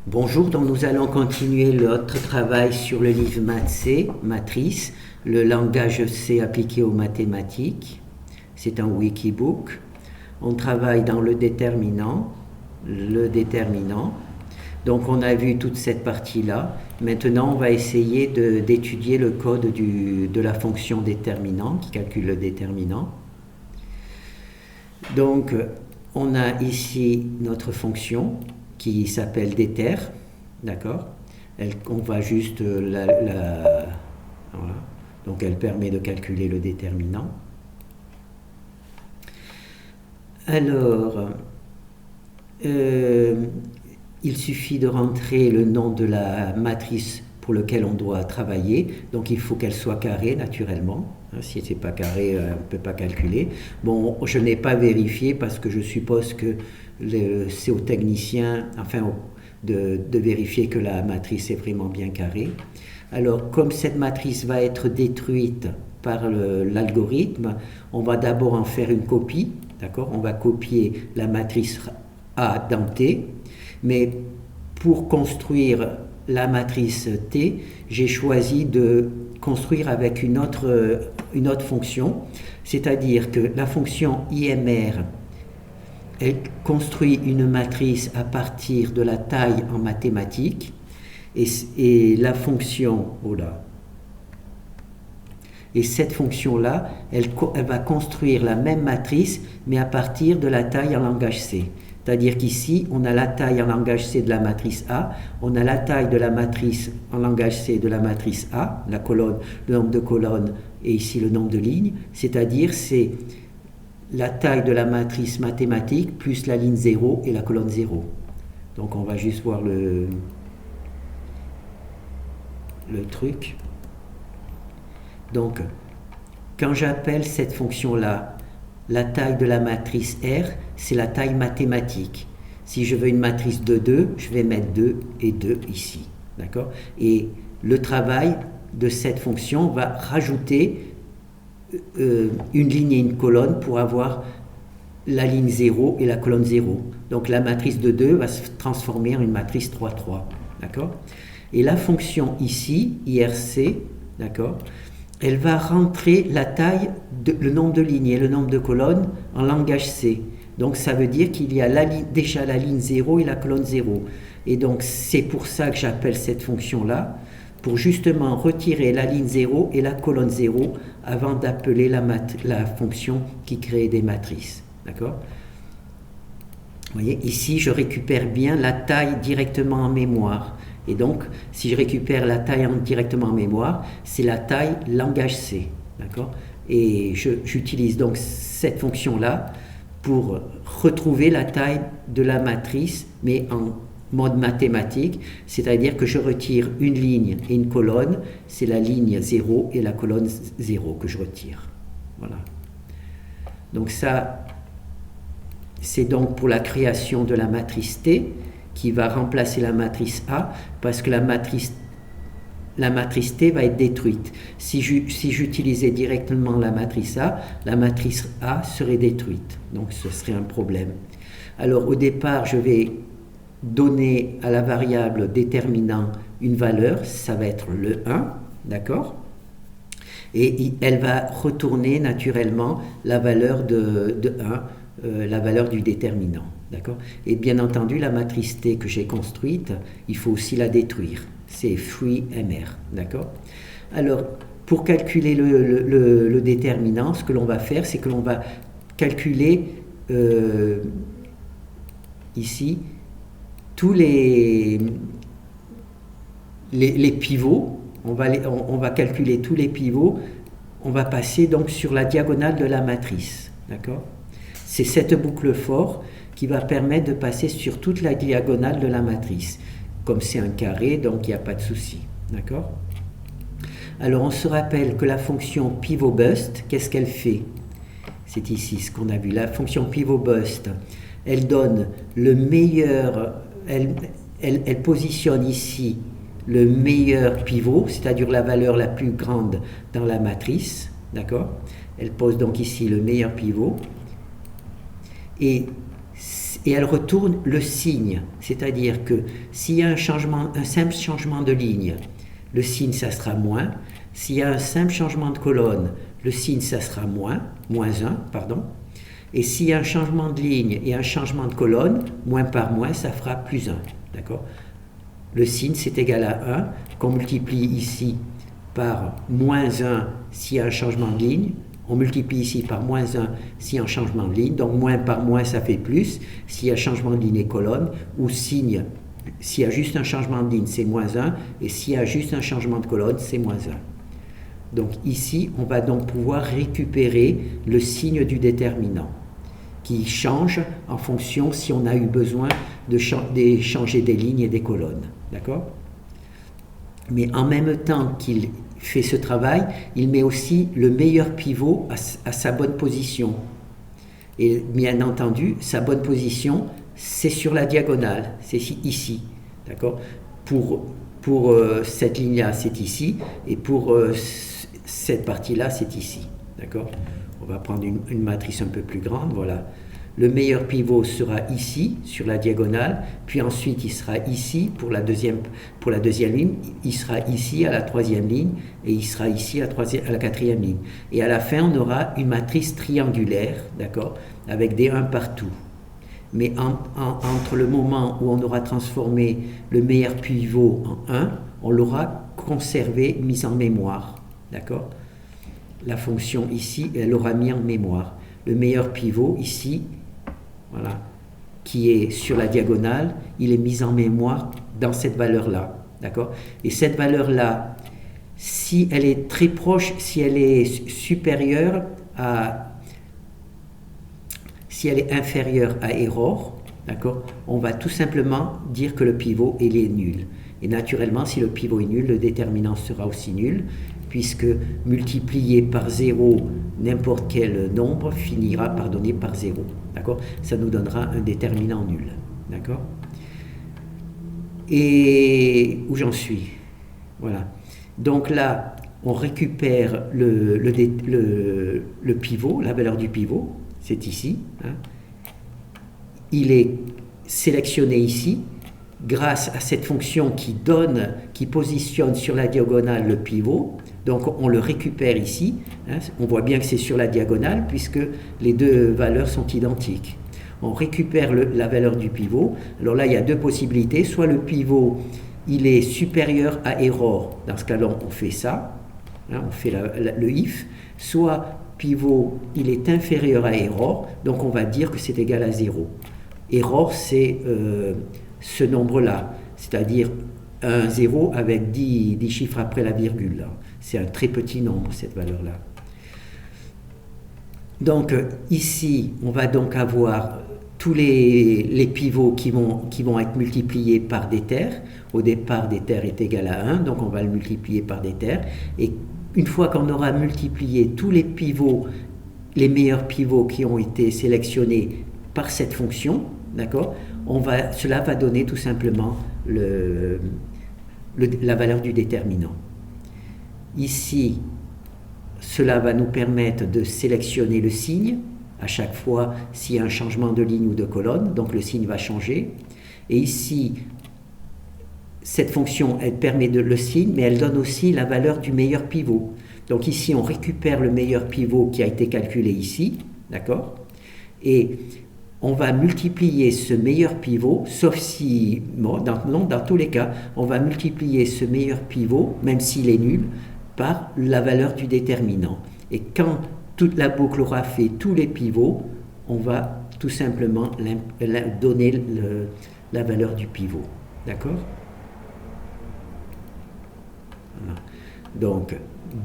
Bonjour, donc nous allons continuer notre travail sur le livre Maths C, Matrice, le langage C appliqué aux mathématiques. C'est un wikibook. On travaille dans le déterminant. Donc on a vu toute cette partie-là. Maintenant, on va essayer d'étudier le code de la fonction déterminant qui calcule le déterminant. Donc on a ici notre fonction qui s'appelle déter, d'accord. On va juste voilà. Donc elle permet de calculer le déterminant. Alors, il suffit de rentrer le nom de la matrice pour laquelle on doit travailler. Donc il faut qu'elle soit carrée naturellement. Si ce n'est pas carré, on ne peut pas calculer. Bon, je n'ai pas vérifié parce que je suppose que c'est au technicien, enfin, de vérifier que la matrice est vraiment bien carrée. Alors, comme cette matrice va être détruite par l'algorithme, on va d'abord en faire une copie, d'accord? On va copier la matrice A dans T, mais pour construire la matrice T, j'ai choisi de construire avec une autre fonction, c'est-à-dire que la fonction IMR, elle construit une matrice à partir de la taille en mathématiques, et la fonction, et cette fonction-là, elle va construire la même matrice, mais à partir de la taille en langage C. C'est-à-dire qu'ici, on a la taille en langage C de la matrice A, on a la taille de la matrice en langage C de la matrice A, la colonne, le nombre de colonnes, et ici le nombre de lignes, c'est-à-dire c'est la taille de la matrice mathématique plus la ligne 0 et la colonne 0. Donc on va juste voir le truc. Donc, quand j'appelle cette fonction-là, la taille de la matrice R, c'est la taille mathématique. Si je veux une matrice de 2, je vais mettre 2 et 2 ici. D'accord? Et le travail de cette fonction va rajouter une ligne et une colonne pour avoir la ligne 0 et la colonne 0. Donc la matrice de 2 va se transformer en une matrice 3, 3. D'accord? Et la fonction ici, IRC, d'accord, elle va rentrer la taille, le nombre de lignes et le nombre de colonnes en langage C. Donc ça veut dire qu'il y a déjà la ligne 0 et la colonne 0. Et donc c'est pour ça que j'appelle cette fonction-là, pour justement retirer la ligne 0 et la colonne 0 avant d'appeler la fonction qui crée des matrices. D'accord? Vous voyez, ici je récupère bien la taille directement en mémoire. Et donc, si je récupère la taille directement en mémoire, c'est la taille langage C. D'accord? Et j'utilise donc cette fonction-là pour retrouver la taille de la matrice, mais en mode mathématique, c'est-à-dire que je retire une ligne et une colonne, c'est la ligne 0 et la colonne 0 que je retire. Voilà. Donc ça, c'est donc pour la création de la matrice T, qui va remplacer la matrice A, parce que la matrice T va être détruite. Si j'utilisais directement la matrice A serait détruite. Donc ce serait un problème. Alors au départ, je vais donner à la variable déterminant une valeur, ça va être le 1, d'accord? Et elle va retourner naturellement la valeur de 1, la valeur du déterminant. D'accord? Et bien entendu, la matrice T que j'ai construite, il faut aussi la détruire. C'est FreeMR. D'accord? Alors, pour calculer le déterminant, ce que l'on va faire, c'est que l'on va calculer ici tous les pivots. On va calculer tous les pivots. On va passer donc sur la diagonale de la matrice. D'accord? C'est cette boucle for qui va permettre de passer sur toute la diagonale de la matrice. Comme c'est un carré, donc il n'y a pas de souci. D'accord? Alors on se rappelle que la fonction pivot-bust, qu'est-ce qu'elle fait? C'est ici ce qu'on a vu. La fonction pivot-bust, elle donne le meilleur, elle positionne ici le meilleur pivot, c'est-à-dire la valeur la plus grande dans la matrice. D'accord? Elle pose donc ici le meilleur pivot. Et et elle retourne le signe. C'est-à-dire que s'il y a un simple changement de ligne, le signe, ça sera moins. S'il y a un simple changement de colonne, le signe, ça sera moins 1, pardon. Et s'il y a un changement de ligne et un changement de colonne, moins par moins, ça fera plus 1. D'accord? Le signe, c'est égal à 1, qu'on multiplie ici par moins 1 s'il y a un changement de ligne. On multiplie ici par moins 1 s'il y a un changement de ligne. Donc moins par moins, ça fait plus. S'il y a changement de ligne et colonne, ou signe, s'il y a juste un changement de ligne, c'est moins 1. Et s'il y a juste un changement de colonne, c'est moins 1. Donc ici, on va donc pouvoir récupérer le signe du déterminant qui change en fonction si on a eu besoin de changer des lignes et des colonnes. D'accord? Mais en même temps qu'il fait ce travail, il met aussi le meilleur pivot à sa bonne position. Et bien entendu, sa bonne position, c'est sur la diagonale, c'est ici. D'accord? Pour cette ligne-là, c'est ici, et pour cette partie-là, c'est ici. D'accord? On va prendre une matrice un peu plus grande, voilà. Le meilleur pivot sera ici, sur la diagonale, puis ensuite il sera ici pour la deuxième ligne, il sera ici à la troisième ligne, et il sera ici à la quatrième ligne. Et à la fin, on aura une matrice triangulaire, d'accord, avec des 1 partout. Mais entre le moment où on aura transformé le meilleur pivot en 1, on l'aura conservé, mis en mémoire, d'accord? La fonction ici, elle aura mis en mémoire. Le meilleur pivot ici, voilà, qui est sur la diagonale, il est mis en mémoire dans cette valeur-là, d'accord? Et cette valeur-là, si elle est très proche, si elle est supérieure à, si elle est inférieure à error, d'accord, on va tout simplement dire que le pivot, il est nul. Et naturellement, si le pivot est nul, le déterminant sera aussi nul, puisque multiplié par 0 n'importe quel nombre finira par donner par 0. D'accord? Ça nous donnera un déterminant nul. D'accord? Et où j'en suis? Voilà. Donc là, on récupère le pivot, la valeur du pivot, c'est ici. Hein. Il est sélectionné ici, grâce à cette fonction qui positionne sur la diagonale le pivot. Donc on le récupère ici, hein, on voit bien que c'est sur la diagonale puisque les deux valeurs sont identiques. On récupère la valeur du pivot. Alors là, il y a deux possibilités. Soit le pivot, il est supérieur à error. Dans ce cas-là, on fait ça, hein, on fait le if. Soit pivot, il est inférieur à error. Donc on va dire que c'est égal à 0. Error, c'est ce nombre-là, c'est-à-dire un 0 avec 10 chiffres après la virgule. Là. C'est un très petit nombre, cette valeur-là. Donc ici, on va donc avoir tous les pivots qui vont être multipliés par des terres. Au départ, des terres est égal à 1, donc on va le multiplier par des terres. Et une fois qu'on aura multiplié tous les pivots, les meilleurs pivots qui ont été sélectionnés par cette fonction, d'accord, cela va donner tout simplement la valeur du déterminant. Ici, cela va nous permettre de sélectionner le signe à chaque fois s'il y a un changement de ligne ou de colonne, donc le signe va changer. Et ici, cette fonction, elle permet le signe, mais elle donne aussi la valeur du meilleur pivot. Donc ici, on récupère le meilleur pivot qui a été calculé ici, d'accord? Et on va multiplier ce meilleur pivot, sauf si, bon, dans tous les cas, on va multiplier ce meilleur pivot, même s'il est nul, par la valeur du déterminant. Et quand toute la boucle aura fait tous les pivots, on va tout simplement donner la valeur du pivot. D'accord? Voilà. Donc,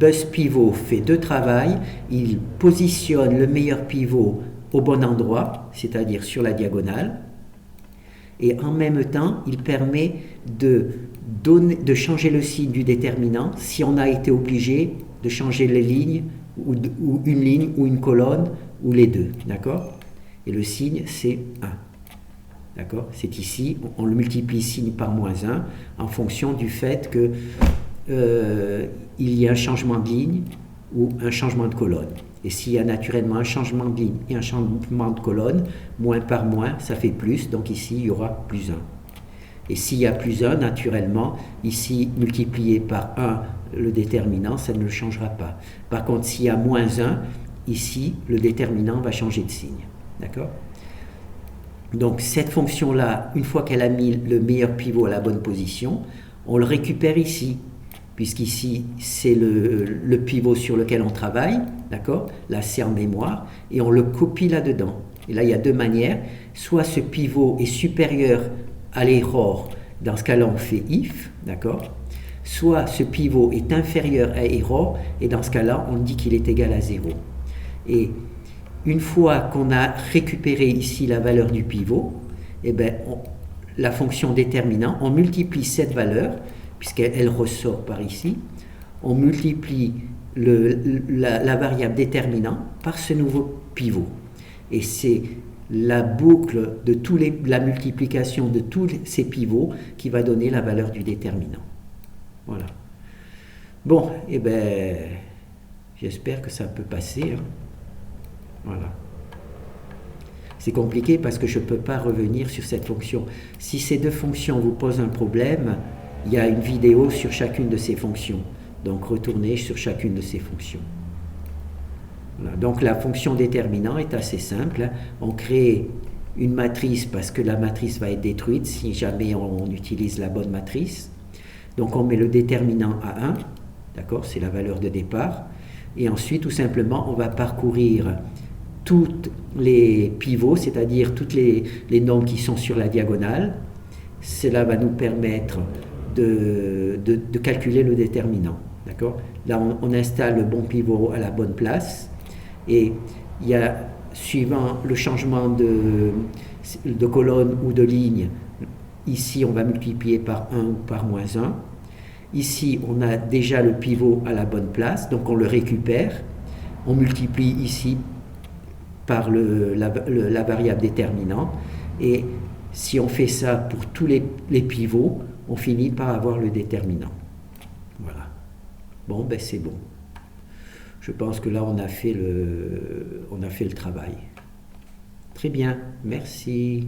BuzzPivot fait deux travaux. Il positionne le meilleur pivot au bon endroit, c'est-à-dire sur la diagonale, et en même temps, il permet de changer le signe du déterminant si on a été obligé de changer les lignes, ou une ligne, ou une colonne, ou les deux, d'accord? Et le signe, c'est 1. D'accord? C'est ici, on le multiplie signe par moins 1, en fonction du fait que il y a un changement de ligne, ou un changement de colonne. Et s'il y a naturellement un changement de ligne et un changement de colonne, moins par moins, ça fait plus, donc ici il y aura plus 1. Et s'il y a plus 1, naturellement, ici multiplié par 1, le déterminant, ça ne le changera pas. Par contre, s'il y a moins 1, ici, le déterminant va changer de signe. D'accord ? Donc cette fonction-là, une fois qu'elle a mis le meilleur pivot à la bonne position, on le récupère ici, puisqu'ici c'est le pivot sur lequel on travaille, d'accord ? Là c'est en mémoire, et on le copie là-dedans. Et là il y a deux manières, soit ce pivot est supérieur à l'error, dans ce cas-là on fait if, d'accord ? Soit ce pivot est inférieur à error, et dans ce cas-là on dit qu'il est égal à 0. Et une fois qu'on a récupéré ici la valeur du pivot, eh ben, la fonction déterminant, on multiplie cette valeur, puisqu'elle ressort par ici, on multiplie la variable déterminant par ce nouveau pivot. Et c'est la boucle de la multiplication de tous ces pivots qui va donner la valeur du déterminant. Voilà. Bon, eh ben, j'espère que ça peut passer. Hein. Voilà. C'est compliqué parce que je ne peux pas revenir sur cette fonction. Si ces deux fonctions vous posent un problème, il y a une vidéo sur chacune de ces fonctions. Donc retournez sur chacune de ces fonctions. Voilà. Donc la fonction déterminant est assez simple. On crée une matrice parce que la matrice va être détruite si jamais on utilise la bonne matrice. Donc on met le déterminant à 1, d'accord, c'est la valeur de départ. Et ensuite, tout simplement, on va parcourir tous les pivots, c'est-à-dire tous les nombres qui sont sur la diagonale. Cela va nous permettre de calculer le déterminant. D'accord ? Là, on installe le bon pivot à la bonne place. Et il y a, suivant le changement de colonne ou de ligne, ici, on va multiplier par 1 ou par moins 1. Ici, on a déjà le pivot à la bonne place, donc on le récupère. On multiplie ici par la variable déterminant. Et si on fait ça pour tous les pivots, on finit par avoir le déterminant. Voilà. Bon, ben c'est bon. Je pense que là, on a fait le travail. Très bien, merci.